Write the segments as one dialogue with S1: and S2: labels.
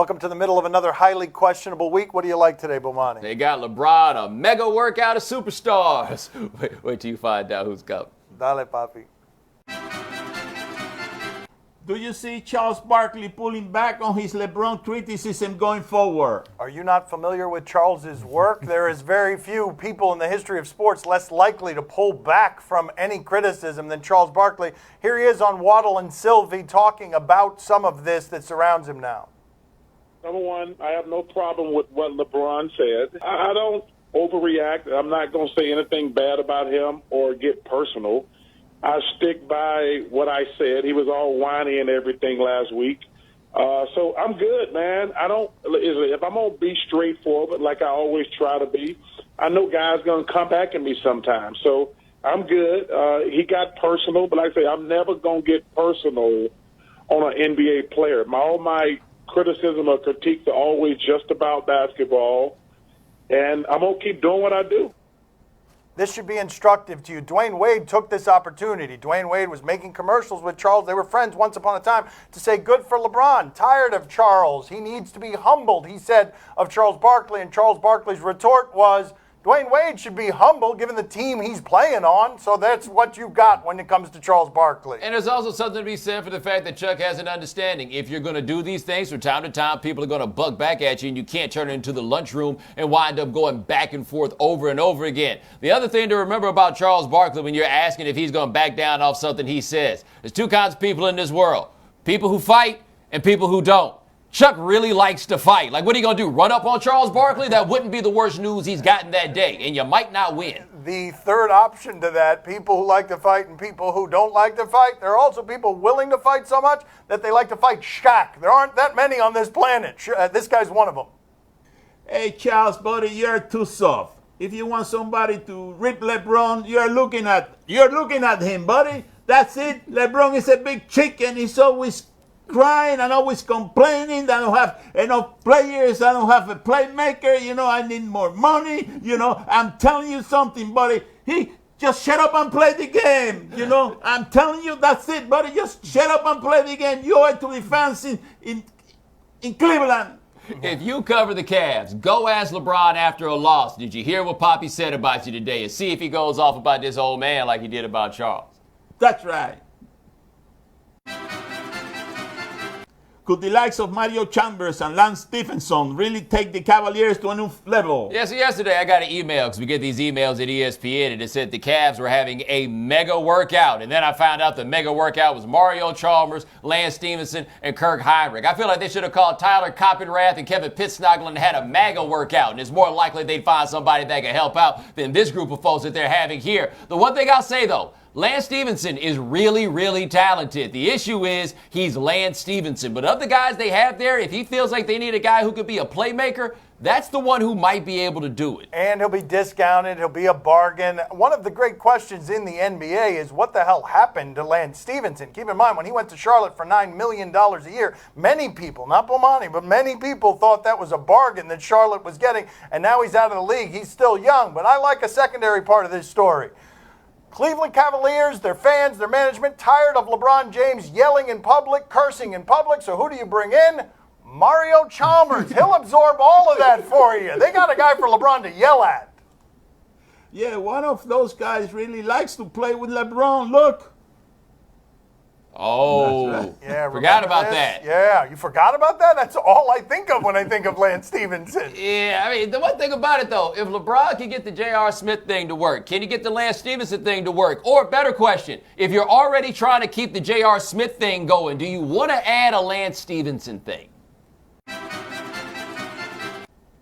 S1: Welcome to the middle of another highly questionable week. What do you like today, Bomani?
S2: They got LeBron, a mega workout of superstars. Wait till you find out who's coming.
S1: Dale, papi.
S3: Do you see Charles Barkley pulling back on his LeBron criticism going forward?
S1: Are you not familiar with Charles's work? There is very few people in the history of sports less likely to pull back from any criticism than Charles Barkley. Here he is on Waddle and Sylvie talking about some of this that surrounds him now.
S4: Number one, I have no problem with what LeBron said. I don't overreact. I'm not going to say anything bad about him or get personal. I stick by what I said. He was all whiny and everything last week. So I'm good, man. If I'm going to be straightforward like I always try to be, I know guys going to come back at me sometimes. So I'm good. He got personal, but like I say, I'm never going to get personal on an NBA player. All my criticism or critiques are always just about basketball, and I'm going to keep doing what I do.
S1: This should be instructive to you. Dwayne Wade took this opportunity. Dwayne Wade was making commercials with Charles. They were friends once upon a time to say, good for LeBron. Tired of Charles. He needs to be humbled, he said of Charles Barkley. And Charles Barkley's retort was, Dwayne Wade should be humble given the team he's playing on. So that's what you got when it comes to Charles Barkley.
S2: And there's also something to be said for the fact that Chuck has an understanding. If you're going to do these things from time to time, people are going to bug back at you, and you can't turn it into the lunchroom and wind up going back and forth over and over again. The other thing to remember about Charles Barkley when you're asking if he's going to back down off something he says, there's two kinds of people in this world. People who fight and people who don't. Chuck really likes to fight. Like, what are you going to do, run up on Charles Barkley? That wouldn't be the worst news he's gotten that day, and you might not win.
S1: The third option to that, people who like to fight and people who don't like to fight, there are also people willing to fight so much that they like to fight Shaq. There aren't that many on this planet. This guy's one of them.
S3: Hey, Charles, buddy, you're too soft. If you want somebody to rip LeBron, you're looking at him, buddy. That's it. LeBron is a big chicken. He's always crying and always complaining that I don't have enough players, I don't have a playmaker, I need more money, I'm telling you something, buddy. He just shut up and play the game, I'm telling you, that's it, buddy. Just shut up and play the game. You owe it to the fans in Cleveland.
S2: If you cover the Cavs, go ask LeBron after a loss, did you hear what Poppy said about you today? And see if he goes off about this old man like he did about Charles.
S3: That's right. Could the likes of Mario Chalmers and Lance Stephenson really take the Cavaliers to a new level?
S2: Yeah, so yesterday I got an email, because we get these emails at ESPN, and it said the Cavs were having a mega workout. And then I found out the mega workout was Mario Chalmers, Lance Stephenson, and Kirk Heinrich. I feel like they should have called Tyler Coppenrath and Kevin Pittsnogle and had a mega workout. And it's more likely they'd find somebody that can help out than this group of folks that they're having here. The one thing I'll say, though, Lance Stephenson is really, really talented. The issue is he's Lance Stephenson. But of the guys they have there, if he feels like they need a guy who could be a playmaker, that's the one who might be able to do it.
S1: And he'll be discounted. He'll be a bargain. One of the great questions in the NBA is what the hell happened to Lance Stephenson? Keep in mind, when he went to Charlotte for $9 million a year, many people, not Bomani, but many people thought that was a bargain that Charlotte was getting. And now he's out of the league. He's still young. But I like a secondary part of this story. Cleveland Cavaliers, their fans, their management, tired of LeBron James yelling in public, cursing in public. So who do you bring in? Mario Chalmers. He'll absorb all of that for you. They got a guy for LeBron to yell at.
S3: Yeah, one of those guys really likes to play with LeBron. Look.
S2: Oh,
S1: right. Yeah,
S2: forgot about that.
S1: Yeah, you forgot about that? That's all I think of when I think of Lance Stephenson.
S2: Yeah, I mean, the one thing about it, though, if LeBron can get the J.R. Smith thing to work, can he get the Lance Stephenson thing to work? Or, better question, if you're already trying to keep the J.R. Smith thing going, do you want to add a Lance Stephenson thing?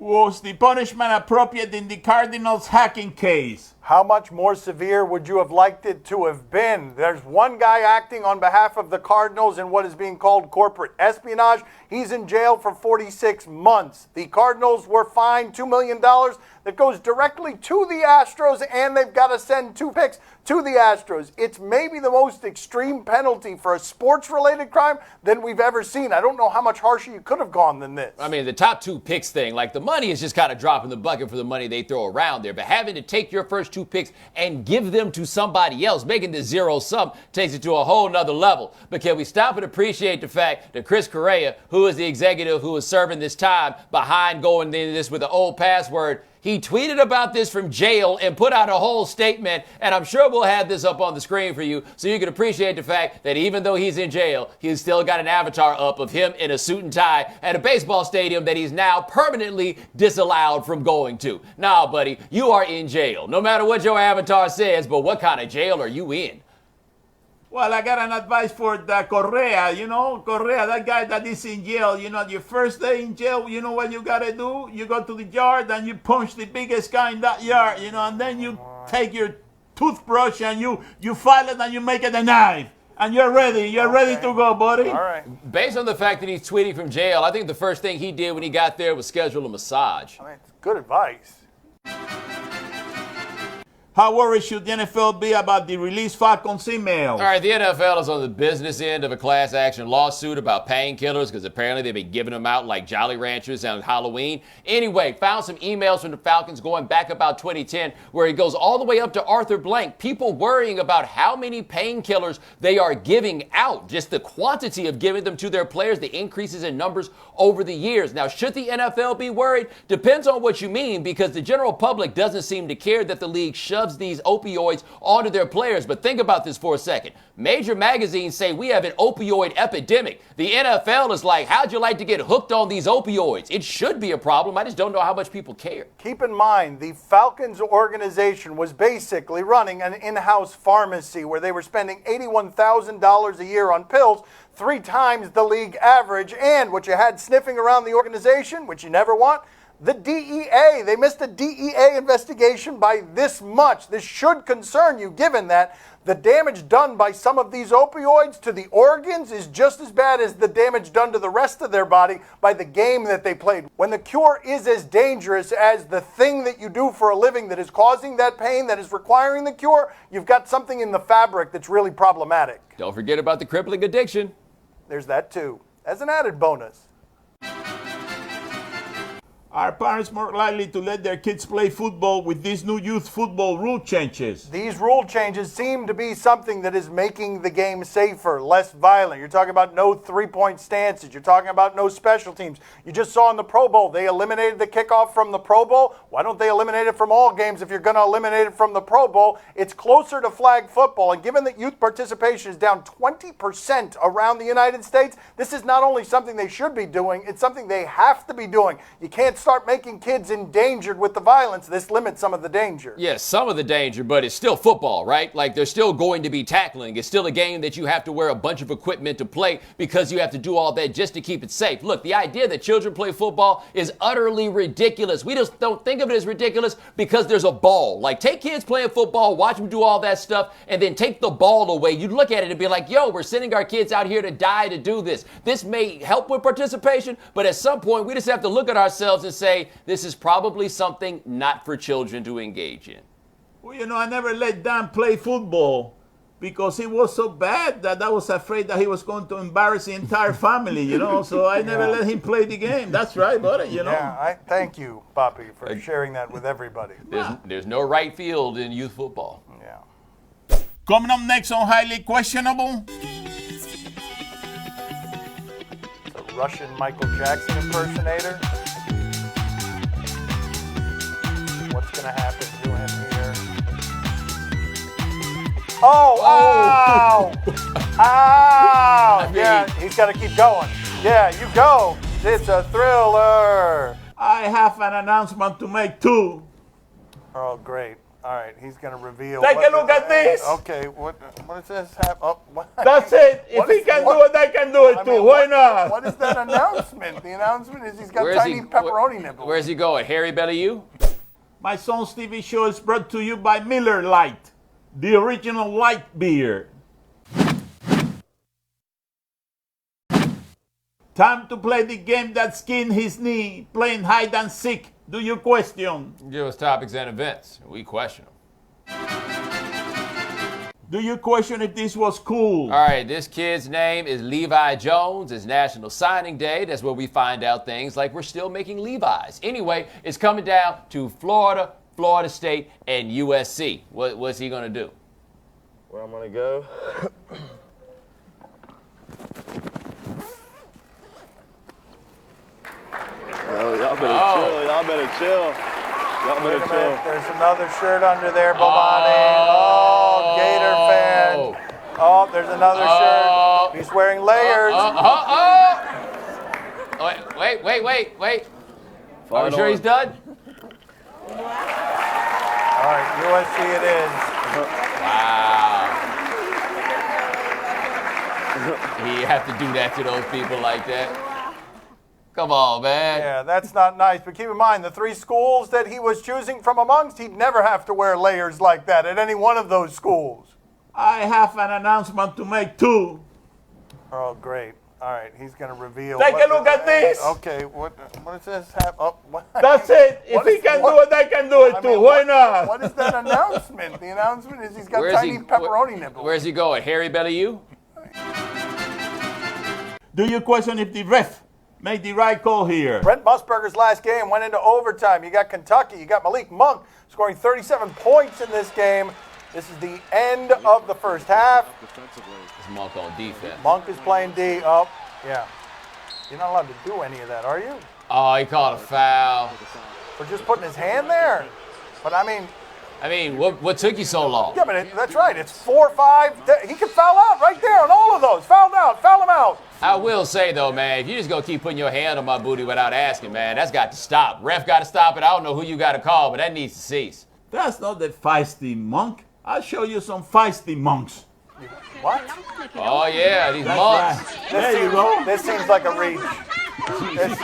S3: Was the punishment appropriate in the Cardinals hacking case?
S1: How much more severe would you have liked it to have been? There's one guy acting on behalf of the Cardinals in what is being called corporate espionage. He's in jail for 46 months. The Cardinals were fined $2 million that goes directly to the Astros, and they've got to send 2 picks to the Astros. It's maybe the most extreme penalty for a sports-related crime than we've ever seen. I don't know how much harsher you could have gone than this.
S2: I mean, the top 2 picks thing, like the money is just kind of dropping the bucket for the money they throw around there, but having to take your first 2 picks and give them to somebody else. Making the zero sum takes it to a whole nother level. But can we stop and appreciate the fact that Chris Correa, who is the executive who is serving this time behind going into this with the old password, he tweeted about this from jail and put out a whole statement, and I'm sure we'll have this up on the screen for you so you can appreciate the fact that even though he's in jail, he's still got an avatar up of him in a suit and tie at a baseball stadium that he's now permanently disallowed from going to. Nah, buddy, you are in jail, no matter what your avatar says, but what kind of jail are you in?
S3: Well, I got an advice for the Correa, Correa, that guy that is in jail, your first day in jail, you know what you got to do? You go to the yard and you punch the biggest guy in that yard, and then you take your toothbrush and you file it and you make it a knife. And you're ready. You're ready to go, buddy.
S1: All right.
S2: Based on the fact that he's tweeting from jail, I think the first thing he did when he got there was schedule a massage.
S1: I mean, it's good advice.
S3: How worried should the NFL be about the released Falcons emails?
S2: All right, the NFL is on the business end of a class action lawsuit about painkillers because apparently they've been giving them out like Jolly Ranchers on Halloween. Anyway, found some emails from the Falcons going back about 2010 where it goes all the way up to Arthur Blank. People worrying about how many painkillers they are giving out, just the quantity of giving them to their players, the increases in numbers over the years. Now, should the NFL be worried? Depends on what you mean, because the general public doesn't seem to care that the league shoves these opioids onto their players. But think about this for a second. Major magazines say we have an opioid epidemic. The NFL is like, how'd you like to get hooked on these opioids? It should be a problem. I just don't know how much people care.
S1: Keep in mind, the Falcons organization was basically running an in-house pharmacy where they were spending $81,000 a year on pills, 3 times the league average. And what you had sniffing around the organization, which you never want, the DEA. They missed a DEA investigation by this much. This should concern you, given that the damage done by some of these opioids to the organs is just as bad as the damage done to the rest of their body by the game that they played. When the cure is as dangerous as the thing that you do for a living that is causing that pain, that is requiring the cure, you've got something in the fabric that's really problematic.
S2: Don't forget about the crippling addiction.
S1: There's that too, as an added bonus.
S3: Are parents more likely to let their kids play football with these new youth football rule changes?
S1: These rule changes seem to be something that is making the game safer, less violent. You're talking about no three-point stances. You're talking about no special teams. You just saw in the Pro Bowl, they eliminated the kickoff from the Pro Bowl. Why don't they eliminate it from all games if you're going to eliminate it from the Pro Bowl? It's closer to flag football. And given that youth participation is down 20% around the United States, this is not only something they should be doing, it's something they have to be doing. You can't start making kids endangered with the violence. This limits some of the danger.
S2: Yes, some of the danger, but it's still football, right? Like, there's still going to be tackling. It's still a game that you have to wear a bunch of equipment to play because you have to do all that just to keep it safe. Look, the idea that children play football is utterly ridiculous. We just don't think of it as ridiculous because there's a ball. Like, take kids playing football, watch them do all that stuff, and then take the ball away. You look at it and be like, yo, we're sending our kids out here to die to do this. This may help with participation, but at some point we just have to look at ourselves and say, this is probably something not for children to engage in.
S3: Well, I never let Dan play football because he was so bad that I was afraid that he was going to embarrass the entire family, so I never let him play the game. That's right, buddy,
S1: Yeah, I thank you, Papi, for sharing that with everybody.
S2: There's no right field in youth football.
S1: Yeah.
S3: Coming up next on Highly Questionable.
S1: The Russian Michael Jackson impersonator. What's going to happen to him here? Oh! Ow! Yeah, he's got to keep going. Yeah, you go. It's a thriller.
S3: I have an announcement to make too.
S1: Oh, great. All right, he's going to reveal.
S3: Take a look at this.
S1: Okay, what is this?
S3: That's it. If he can do it, I can do it too. Why not?
S1: What is that announcement? The announcement is he's got tiny pepperoni nipples.
S2: Where's he going? Harry Belly you?
S3: My son's TV show is brought to you by Miller Lite, the original light beer. Time to play the game that skinned his knee, playing hide and seek. Do you question?
S2: Give us topics and events. We question them.
S3: Do you question if this was cool?
S2: All right, this kid's name is Levi Jones. It's National Signing Day. That's where we find out things like we're still making Levi's. Anyway, it's coming down to Florida Florida State, and USC. What's he going to do?
S5: Where I'm gonna go? Y'all better chill. Y'all better chill. Y'all
S1: Wait
S5: better
S1: a
S5: chill.
S1: minute. There's another shirt under there, Bomani. Oh, Gator fan. Oh, there's another shirt. He's wearing layers.
S2: Wait. Are you sure he's done?
S1: All right, USC it is.
S2: Wow. You have to do that to those people like that. Come on, man.
S1: Yeah, that's not nice. But keep in mind, the 3 schools that he was choosing from amongst, he'd never have to wear layers like that at any one of those schools.
S3: I have an announcement to make too.
S1: Oh, great. All right, he's going to reveal.
S3: Take a look at this.
S1: Okay, what is this?
S3: That's it. If he can do it, I can do it too. Why not?
S1: What is that announcement? The announcement is he's got tiny pepperoni nipples.
S2: Where's he going? Harry Belly you?
S3: Do you question if the ref made the right call here?
S1: Brent Musburger's last game went into overtime. You got Kentucky. You got Malik Monk scoring 37 points in this game. This is the end of the first half.
S2: It's Monk on defense.
S1: Monk is playing D. Oh, yeah. You're not allowed to do any of that, are you?
S2: Oh, he called a foul.
S1: For just putting his hand there? But I mean,
S2: what took you so long?
S1: yeah, but that's right. It's 4 or 5. He could foul out right there on all of those. Fouled out. Foul him out.
S2: I will say, though, man, if you're just going to keep putting your hand on my booty without asking, man, that's got to stop. Ref got to stop it. I don't know who you got to call, but that needs to cease.
S3: That's not the feisty monk. I'll show you some feisty monks.
S1: What?
S2: Oh, yeah, these
S3: That's
S2: monks.
S3: right. There you go.
S1: This seems like a reach.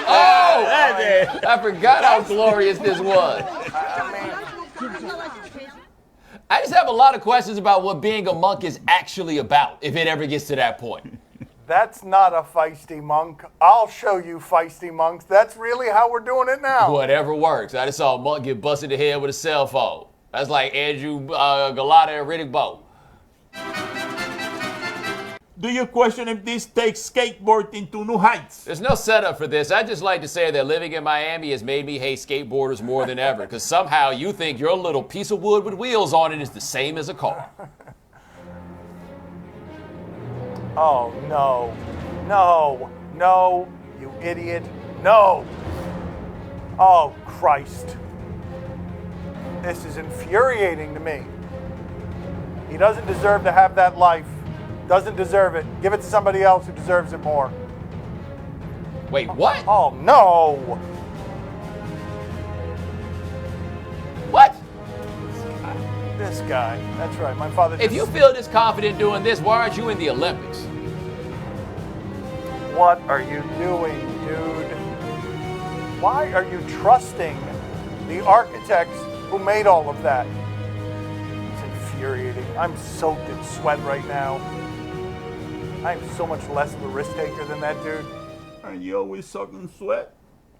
S2: I forgot how glorious this was. I just have a lot of questions about what being a monk is actually about, if it ever gets to that point.
S1: That's not a feisty monk. I'll show you feisty monks. That's really how we're doing it now.
S2: Whatever works. I just saw a monk get busted in the head with a cell phone. That's like Andrew Galata and Riddick Bowe.
S3: Do you question if this takes skateboarding to new heights?
S2: There's no setup for this. I just like to say that living in Miami has made me hate skateboarders more than ever, because somehow you think your little piece of wood with wheels on it is the same as a car.
S1: Oh, no. No. No, you idiot. No. Oh, Christ. This is infuriating to me. He doesn't deserve to have that life. Doesn't deserve it. Give it to somebody else who deserves it more.
S2: Wait, what?
S1: Oh, no.
S2: What?
S1: This guy. That's right. My father
S2: If you feel this confident doing this, why aren't you in the Olympics?
S1: What are you doing, dude? Why are you trusting the architects who made all of that? It's infuriating. I'm soaked in sweat right now. I'm so much less of a risk taker than that dude.
S3: Are you always sucking sweat?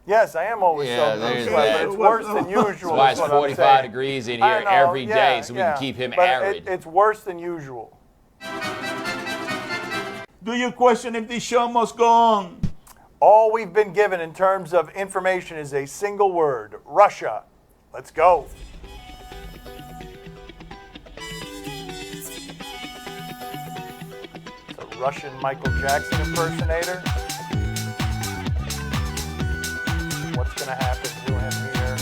S1: Yes, I am always
S2: Yeah,
S1: soaked in
S2: there's
S1: sweat,
S2: that.
S1: but it's worse than usual.
S2: That's why it's
S1: is what I'm
S2: 45
S1: saying.
S2: degrees in
S1: I
S2: here
S1: know,
S2: every day
S1: yeah,
S2: so we
S1: yeah.
S2: can keep him
S1: But
S2: arid.
S1: it's worse than usual.
S3: Do you question if this show must go on?
S1: All we've been given in terms of information is a single word: Russia. Let's go. It's a Russian Michael Jackson impersonator. What's going to happen to him here?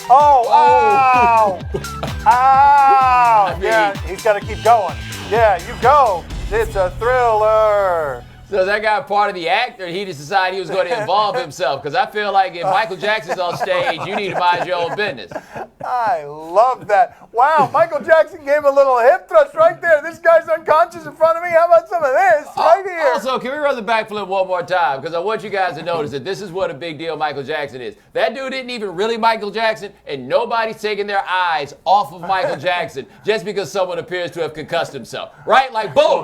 S1: Oh, ow! Ow! Yeah, he's got to keep going. Yeah, you go. It's a thriller.
S2: So is that guy part of the act, or he just decided he was going to involve himself? Because I feel like if Michael Jackson's on stage, you need to mind your own business.
S1: I love that. Wow, Michael Jackson gave a little hip thrust right there. This guy's unconscious in front of me. How about some of this right here?
S2: Also, can we run the backflip one more time? Because I want you guys to notice that this is what a big deal Michael Jackson is. That dude isn't even really Michael Jackson, and nobody's taking their eyes off of Michael Jackson just because someone appears to have concussed himself. Right? Like, boom.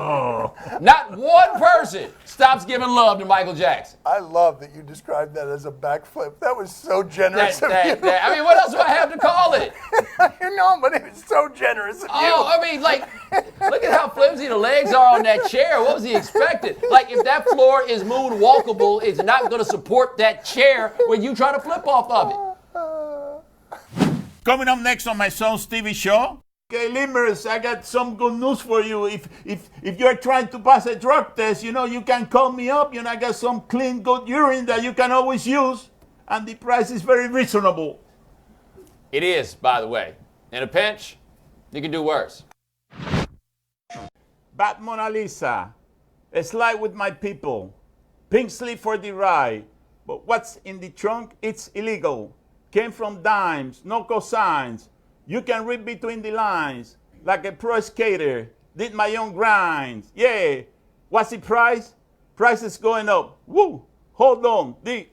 S2: Not one person stops giving love to Michael Jackson.
S1: I love that you described that as a backflip. That was so generous of you.
S2: I mean, what else do I have to call it?
S1: You know, but it was so generous of you.
S2: Oh, I mean, like, look at how flimsy the legs are on that chair. What was he expecting? Like, if that floor is moonwalkable, it's not going to support that chair when you try to flip off of it.
S3: Coming up next on my son Stevie's show. Okay, Limers, I got some good news for you. If you're trying to pass a drug test, you can call me up. I got some clean, good urine that you can always use. And the price is very reasonable.
S2: It is, by the way. In a pinch, you can do worse.
S3: Bat Mona Lisa. A slide with my people. Pink slip for the ride. But what's in the trunk? It's illegal. Came from dimes, no cosigns. You can read between the lines. Like a pro skater. Did my own grinds. Yeah. What's the price? Price is going up. Woo. Hold on. The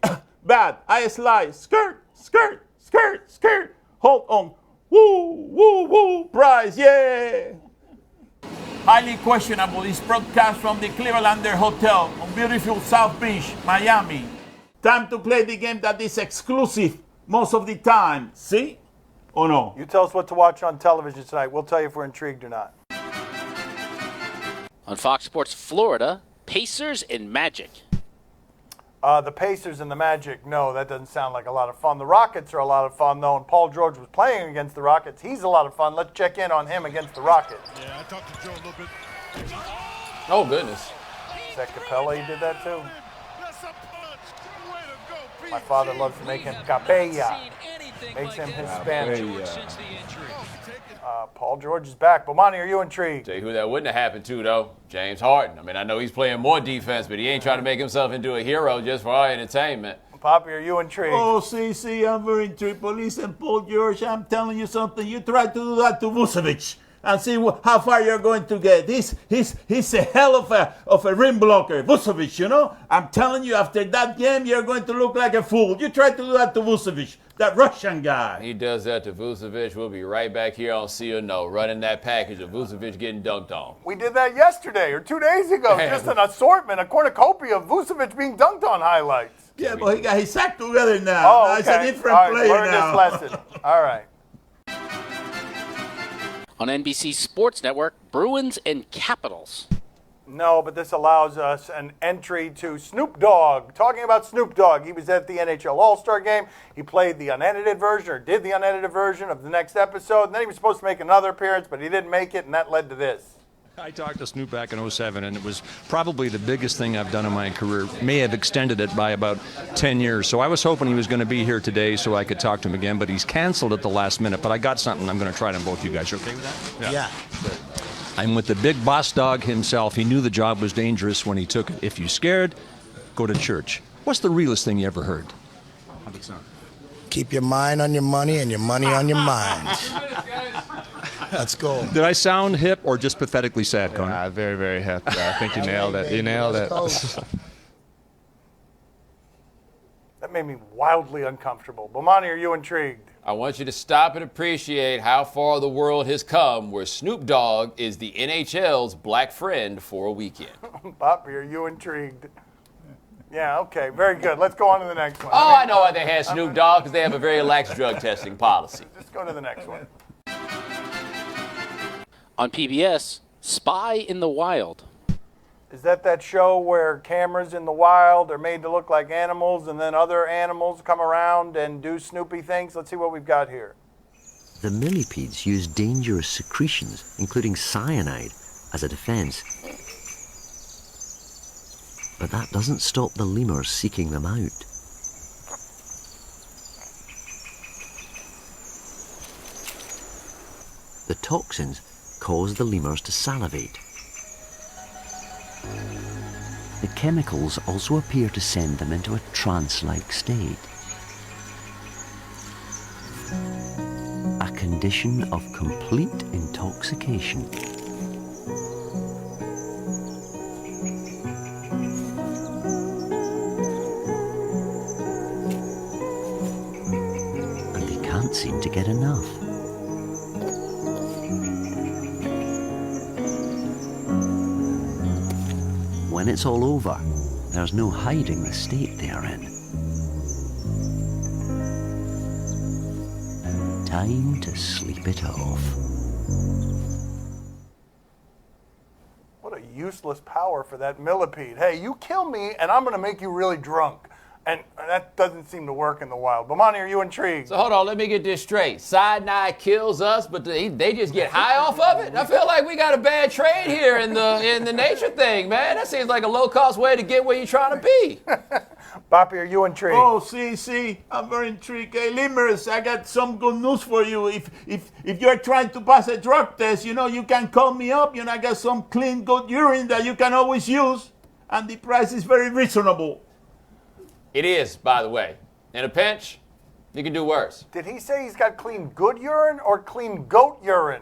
S3: bat. I slide. Skirt, skirt, skirt, skirt. Hold on. Woo, woo, woo. Price. Yeah. Highly questionable is broadcast from the Clevelander Hotel on beautiful South Beach, Miami. Time to play the game that is exclusive most of the time. See? Or no?
S1: You tell us what to watch on television tonight. We'll tell you if we're intrigued or not.
S6: On Fox Sports Florida, Pacers and Magic.
S1: The Pacers and the Magic, no, that doesn't sound like a lot of fun. The Rockets are a lot of fun, though, and Paul George was playing against the Rockets. He's a lot of fun. Let's check in on him against the Rockets.
S7: Yeah, I talked to Joe a little bit.
S2: Oh, goodness.
S1: Is that Capella? He did that, too? My father loves to make him Capella. Makes him Hispanic. Paul George is back. Bomani, are you intrigued?
S2: Tell you who that wouldn't have happened to, though. James Harden. I mean, I know he's playing more defense, but he ain't trying to make himself into a hero just for our entertainment.
S1: Poppy, are you intrigued?
S3: Oh, see, I'm very intrigued. Police and Paul George, I'm telling you something. You try to do that to Vucevic and see how far you're going to get. He's a hell of a rim blocker, Vucevic, I'm telling you, after that game, you're going to look like a fool. You try to do that to Vucevic, that Russian guy.
S2: He does that to Vucevic. We'll be right back here on See or No, running that package of Vucevic getting dunked on.
S1: We did that yesterday or 2 days ago. Just an assortment, a cornucopia of Vucevic being dunked on highlights.
S3: Yeah, but he got his act together now.
S1: Oh, okay.
S3: It's a different
S1: All right,
S3: player
S1: learn
S3: now.
S1: this lesson. All right.
S6: On NBC Sports Network, Bruins and Capitals.
S1: No, but this allows us an entry to Snoop Dogg. Talking about Snoop Dogg, he was at the NHL All-Star Game. He played the unedited version, or did the unedited version of the next episode. And then he was supposed to make another appearance, but he didn't make it, and that led to this.
S8: I talked to Snoop back in 07, and it was probably the biggest thing I've done in my career. May have extended it by about 10 years. So I was hoping he was going to be here today so I could talk to him again, but he's canceled at the last minute. But I got something I'm going to try it on both you guys. You okay with that? Yeah. I'm with the big boss dog himself. He knew the job was dangerous when he took it. If you're scared, go to church. What's the realest thing you ever heard? How'd it sound?
S9: Keep your mind on your money and your money on your mind. Let's go.
S8: Did I sound hip or just pathetically sad, Connor?
S10: Very, very hip. I think you nailed it. You nailed it.
S1: That made me wildly uncomfortable. Bomani, are you intrigued?
S2: I want you to stop and appreciate how far the world has come, where Snoop Dogg is the NHL's black friend for a weekend.
S1: Poppy, are you intrigued? Yeah, okay, very good. Let's go on to the next one.
S2: Oh, I know why they had Snoop Dogg, because they have a very lax drug testing policy.
S1: Let's go to the next one.
S6: On PBS, Spy in the Wild.
S1: Is that show where cameras in the wild are made to look like animals and then other animals come around and do Snoopy things? Let's see what we've got here.
S11: The millipedes use dangerous secretions, including cyanide, as a defense. But that doesn't stop the lemurs seeking them out. The toxins cause the lemurs to salivate. The chemicals also appear to send them into a trance-like state. A condition of complete intoxication. And they can't seem to get enough. When it's all over, there's no hiding the state they are in. Time to sleep it off.
S1: What a useless power for that millipede. Hey, you kill me and I'm going to make you really drunk. And that doesn't seem to work in the wild. Bomani, are you intrigued?
S2: So hold on, let me get this straight. Cyanide kills us, but they just get high off of it? I feel like we got a bad trade here in the nature thing, man. That seems like a low-cost way to get where you're trying to be.
S1: Boppy, are you intrigued?
S3: Oh, see, I'm very intrigued. Hey, Limers, I got some good news for you. If you're trying to pass a drug test, you can call me up. I got some clean, good urine that you can always use, and the price is very reasonable.
S2: It is, by the way. In a pinch, you can do worse.
S1: Did he say he's got clean good urine or clean goat urine?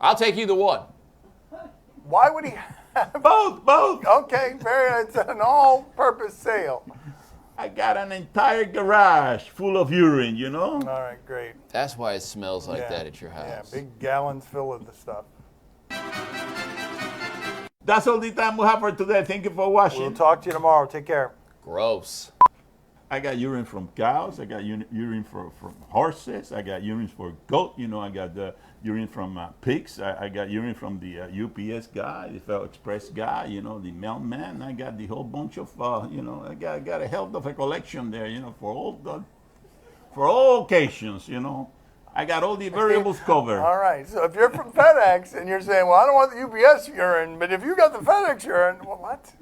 S2: I'll take either one.
S1: Why would he have
S3: Both.
S1: Okay, it's an all-purpose sale.
S3: I got an entire garage full of urine,
S1: All right, great.
S2: That's why it smells like that at your house.
S1: Yeah, big gallons full of the stuff.
S3: That's all the time we have for today. Thank you for watching.
S1: We'll talk to you tomorrow. Take care.
S2: Gross.
S3: I got urine from cows. I got urine from horses. I got urine for goat. I got the urine from pigs. I got urine from the UPS guy, the Federal Express guy, the mailman. I got the whole bunch of, I got a hell of a collection there, for all occasions, I got all the variables covered.
S1: All right. So if you're from FedEx and you're saying, well, I don't want the UPS urine, but if you got the FedEx urine, well, what?